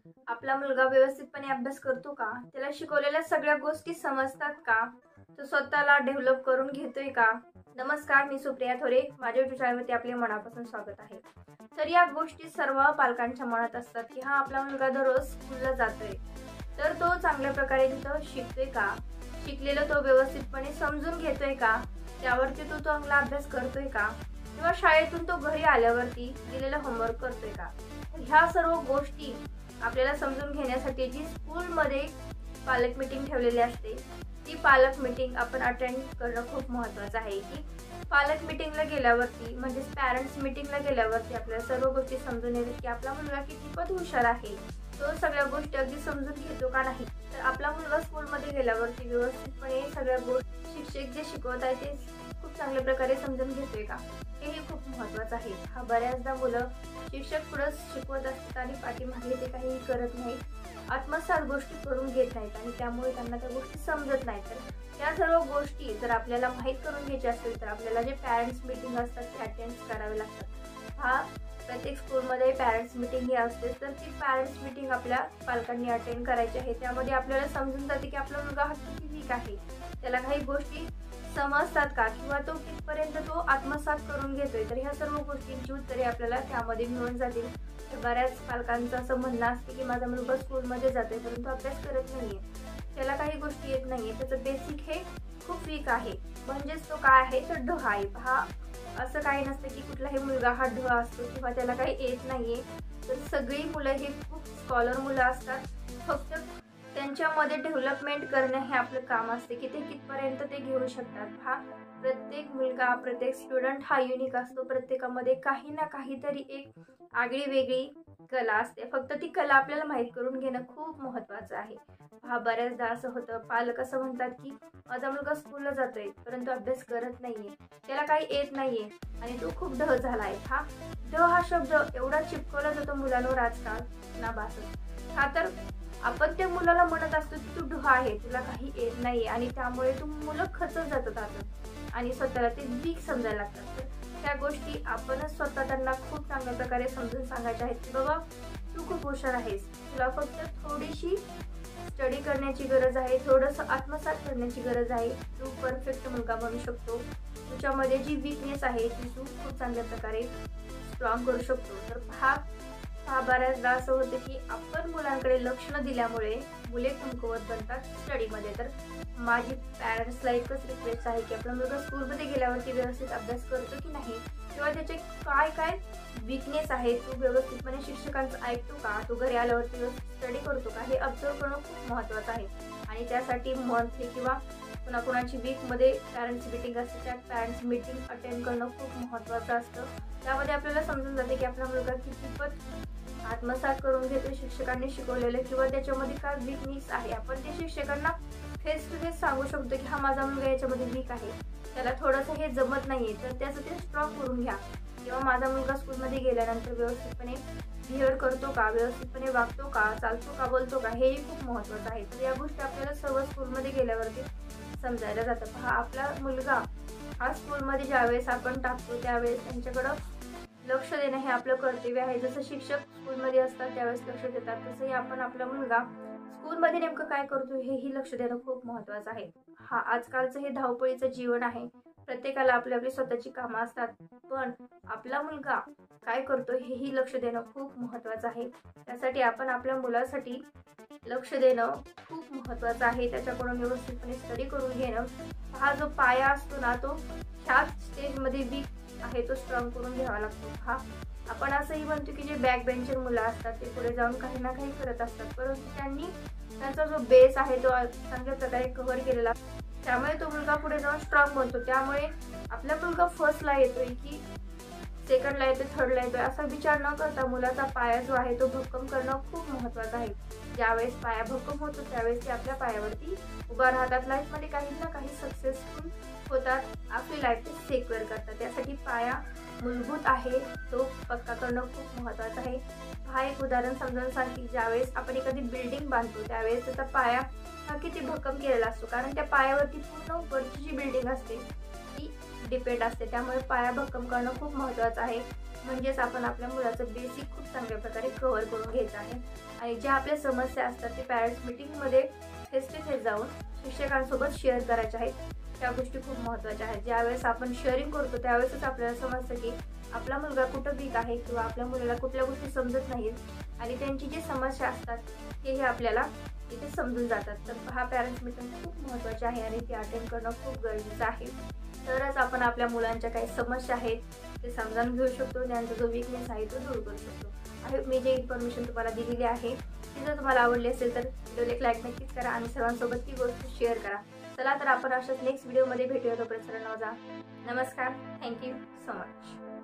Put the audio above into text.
आपला मुलगा व्यवस्थितपणे अभ्यास करतो का? त्याला शिकवलेल्या सगळ्या गोष्टी समजतात का? तो स्वतःला डेव्हलप करून घेतोय का? नमस्कार, मी सुप्रिया थोरे. माझ्या युट्यूब चॅनलवरती आपले मनापासून स्वागत आहे. तर या गोष्टी सर्व पालकांच्या मनात असतात की हा आपला मुलगा दररोज स्कूलला जातोय, तर तो चांगल्या प्रकारे तिथं शिकतोय का? शिकलेलं तो व्यवस्थितपणे समजून घेतोय का? त्यावरती तो चांगला अभ्यास करतोय का? किंवा शाळेतून तो घरी आल्यावरती दिलेला होमवर्क करतोय का? ह्या सर्व गोष्टी आपल्याला समजून घेण्यासाठी जी स्कूलमध्ये पालक मीटिंग ठेवलेली असते, ती पालक मीटिंग आपण अटेंड करणं खूप महत्त्वाचं आहे. की पालक मीटिंगला गेल्यावरती म्हणजेच पॅरेंट्स मीटिंगला गेल्यावरती आपल्याला सर्व गोष्टी समजून येतात की आपला मुलगा कितीपत हुशार आहे, तो सगळ्या गोष्टी अगदी समजून घेतो का नाही. तर आपला मुलगा स्कूलमध्ये गेल्यावरती व्यवस्थितपणे सगळ्या गोष्टी शिक्षक जे शिकवत आहे ते खूप चांगल्या प्रकारे समजून घेतोय का, हेही खूप महत्त्वाचं आहे. हा बऱ्याचदा मुलं शिक्षक पुढे शिकवत असतात आणि पाठीमागे ते काही करत नाहीत, आत्मसात गोष्टी करून घेत नाहीत आणि त्यामुळे त्यांना त्या गोष्टी समजत नाहीत. तर या सर्व गोष्टी जर आपल्याला माहीत करून घ्यायच्या असतील तर आपल्याला जे पॅरेंट्स मीटिंग असतात ते अटेंड करावे लागतात. हा प्रत्येक स्कूलमध्ये पॅरेंट्स मीटिंग ही असते, तर ती पॅरेंट्स मीटिंग आपल्या पालकांनी अटेंड करायची आहे. त्यामध्ये आपल्याला समजून जाते की आपला मुलगा हा किती वीक आहे, त्याला काही गोष्टी समजतात का, किंवा तो कितपर्यंत तो आत्मसात करून घेतोय. तर ह्या सर्व गोष्टींची उत्तरे आपल्याला त्यामध्ये मिळून जातील. तर बऱ्याच पालकांचं असं म्हणणं असते की माझा मुलगा स्कूलमध्ये जातोय परंतु अभ्यास करत नाहीये, त्याला काही गोष्टी येत नाहीये, त्याचं बेसिक हे खूप वीक आहे, म्हणजेच तो काय आहे तर ढ आहे. हा असं काही नसतं की कुठलाही मुलगा हा ढ असतो किंवा त्याला काही येत नाहीये. तर सगळी मुलं ही खूप स्कॉलर मुलं असतात. फक्त त्यांच्यामध्ये डेव्हलपमेंट करणं हे आपलं काम असते की ते कितपर्यंत ते घेऊ शकतात. हा प्रत्येक मुलगा, प्रत्येक स्टुडंट हा युनिक असतो. प्रत्येकामध्ये काही ना काहीतरी एक आगळी वेगळी कला असते. फक्त ती कला आपल्याला माहीत करून घेणं खूप महत्त्वाचं आहे. हा बऱ्याचदा असं होतं, पालक असं म्हणतात की माझा मुलगा स्कूलला जातोय परंतु अभ्यास करत नाहीये, त्याला काही येत नाहीये आणि तो खूप ढ झालाय. ढ हा शब्द एवढा चिपकवला जातो मुलांवर आजकाल ना बासच. का तर आपण त्या मुलाला म्हणत असतो की तू ढ आहे, तुला काही येत नाहीये आणि त्यामुळे तू मुलं खचत जातात आणि स्वतःला ते वीक समजायला लागतात. तर त्या गोष्टी आपणच स्वतः त्यांना खूप चांगल्या प्रकारे समजून सांगायच्या आहेत की बाबा तू खूप हुशार आहेस, तुला फक्त थोडीशी स्टडी करण्याची गरज आहे, थोडंसं आत्मसात करण्याची गरज आहे. तू परफेक्ट मुलगा बनू शकतो. तुझ्यामध्ये जी वीकनेस आहे ती तू खूप चांगल्या प्रकारे स्ट्रॉंग करू शकतो. तर हा बऱ्याचदा असं होतं की आपण मुलांकडे लक्ष न दिल्यामुळे मुले कमकुवत बनतात स्टडीमध्ये. तर माझी पॅरेंट्सला एकच रिक्वेस्ट आहे की आपला मुलगा स्कूलमध्ये गेल्यावरती व्यवस्थित अभ्यास करतो की नाही, किंवा त्याचे काय काय वीकनेस आहे, तो व्यवस्थितपणे शिक्षकांचं ऐकतो का, तो घरी आल्यावरती व्यवस्थित स्टडी करतो का, हे ऑब्झर्व करणं खूप महत्त्वाचं आहे. आणि त्यासाठी मंथली किंवा कुणाकुणाची वीकमध्ये पॅरेंट्स मीटिंग असते, त्या पॅरेंट्स मीटिंग अटेंड करणं खूप महत्त्वाचं असतं. त्यामध्ये आपल्याला समजून जाते की आपला मुलगा कितीपत आत्मसात करून घेतो शिक्षकांनी शिकवलेलं, किंवा त्याच्यामध्ये काय वीकनेस आहे. आपण ते शिक्षकांना फेस टू फेस सांगू शकतो की हा माझा मुलगा याच्यामध्ये वीक आहे, त्याला थोडंसं हे जमत नाहीये, तर त्याचं ते स्ट्रॉंग करून घ्या. किंवा माझा मुलगा स्कूलमध्ये गेल्यानंतर व्यवस्थितपणे बिहेव करतो का, व्यवस्थितपणे वागतो का, चालतो का, बोलतो का, हेही खूप महत्त्वाचं आहे. तर या गोष्टी आपल्याला सर्व स्कूलमध्ये गेल्यावरती समजायला जातं. हा आपला मुलगा हा स्कूलमध्ये ज्यावेळेस आपण टाकतो त्यावेळेस त्यांच्याकडं लक्ष देणं हे आपलं कर्तव्य आहे. जसं शिक्षक स्कूलमध्ये असतात त्यावेळेस लक्ष देतात, तसंही आपण आपला मुलगा स्कूलमध्ये नेमकं काय करतो हेही लक्ष देणं खूप महत्त्वाचं आहे. हा आजकालचं हे धावपळीचं जीवन आहे, प्रत्येकाला आपली आपली स्वतःची कामं असतात, पण आपला मुलगा काय करतो हेही लक्ष देणं खूप महत्त्वाचं आहे. त्यासाठी आपण आपल्या मुलासाठी लक्ष देणं खूप महत्त्वाचं आहे. त्याच्याकडून व्यवस्थितपणे स्टडी करून घेणं, हा जो पाया असतो ना तो ह्याच स्टेजमध्ये वीक आहे तो स्ट्रॉंग करून घ्यावा लागतो. हा आपण असंही म्हणतो की जे बॅक बेंचर मुलं असतात ते पुढे जाऊन काही ना काही करत असतात, परंतु त्यांनी त्यांचा जो बेस आहे तो चांगल्या प्रकारे कव्हर केलेला, त्यामुळे तो मुलगा पुढे जाऊन स्ट्रॉंग बनतो. त्यामुळे आपला मुलगा फर्स्टला येतोय की सेकंडला येतोय, थर्डला येतोय असा विचार न करता मुलाचा पाया जो आहे तो भक्कम करणं खूप महत्त्वाचं आहे. ज्यावेळेस पाया भक्कम होतो त्यावेळेस ते आपल्या पायावरती उभा राहतात, लाईफमध्ये काही ना काही सक्सेसफुल होतात, आपली लाईफ ते सिक्युअर करतात. त्यासाठी पाया मूलभूत आहे तो पक्का करणं खूप महत्त्वाचं आहे. हा एक उदाहरण समजावून सांगते, ज्यावेळेस आपण एखादी बिल्डिंग बांधतो त्यावेळेस त्याचा पाया हा किती भक्कम केलेला असतो, कारण त्या पायावरती पूर्ण वरची जी बिल्डिंग असते ती डिपेंड असते, त्यामुळे पाया भक्कम करणं खूप महत्त्वाचं आहे. म्हणजेच आपण आपल्या मुलाचं बेसिक खूप चांगल्या प्रकारे कव्हर करून घ्यायचं आहे. आणि ज्या आपल्या समस्या असतात ते पॅरेंट्स मीटिंगमध्ये फेस टू फेस जाऊन शिक्षकांसोबत शेअर करायच्या आहेत. त्या गोष्टी खूप महत्त्वाच्या आहेत. ज्यावेळेस आपण शेअरिंग करतो त्यावेळेसच आपल्याला समजतं की आपला मुलगा कुठं वीक आहे किंवा आपल्या मुलाला कुठल्या गोष्टी समजत नाहीत आणि त्यांची जी समस्या असतात तेही आपल्याला इथे समजून जातात. तर हा पॅरेंट्स मीटिंग खूप महत्त्वाची आहे आणि ती अटेंड करणं खूप गरजेचं आहे. तरच आपण आपल्या मुलांच्या काही समस्या आहेत ते समजावून घेऊ शकतो, त्यांचा जो वीकनेस आहे तो दूर करू शकतो. आणि मी जे इन्फॉर्मेशन तुम्हाला दिलेली आहे ती जर तुम्हाला आवडली असेल तर व्हिडिओला एक लाईक नक्कीच करा आणि सर्वांसोबत ती गोष्ट शेअर करा. चला तर आपण अशाच नेक्स्ट व्हिडिओमध्ये भेटूया. तोपर्यंत सर्वांना नमस्कार. Thank you so much.